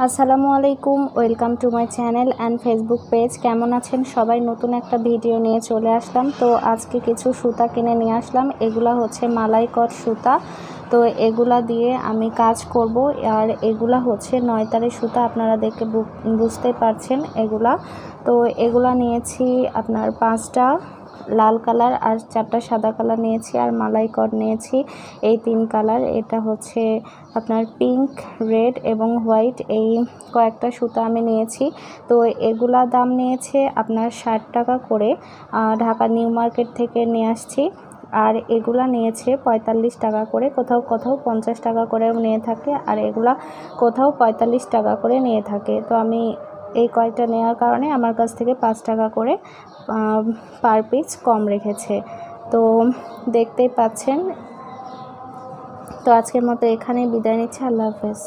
আসসালামু আলাইকুম, welcome to my channel and Facebook page. কেমন আছেন সবাই? নতুন একটা ভিডিও নিয়ে চলে আসলাম। তো আজকে কিছু সুতা কিনে নিয়ে আসলাম। এগুলা হচ্ছে মালাই কট সুতা। তো এগুলা দিয়ে আমি কাজ করব। আর এগুলা হচ্ছে 9 তারের সুতা, আপনারা দেখে বুঝতে পারছেন এগুলা। তো এগুলা নিয়েছি আপনার 5টা লাল কালার আর 4টা সাদা কালার নিয়েছি, আর মালাই কট নিয়েছি এই 3 কালার। এটা হচ্ছে আপনার পিঙ্ক, রেড এবং হোয়াইট, এই কয়েকটা সুতা আমি নিয়েছি। তো এগুলা দাম নিয়েছে আপনার 60 টাকা করে, ঢাকা নিউ মার্কেট থেকে নিয়ে আসছি। আর এগুলা নিয়েছে 45 টাকা করে, কোথাও কোথাও 50 টাকা করেও নিয়ে থাকে, আর এগুলা কোথাও 45 টাকা করে নিয়ে থাকে। তো আমি এই কয়টা নেওয়ার কারণে আমার কাছ থেকে 5 টাকা করে পার পিস কম রেখেছে। তো দেখতেই পাচ্ছেন। তো আজকের মতো এখানেই বিদায় নিচ্ছি। আল্লাহ হাফেজ।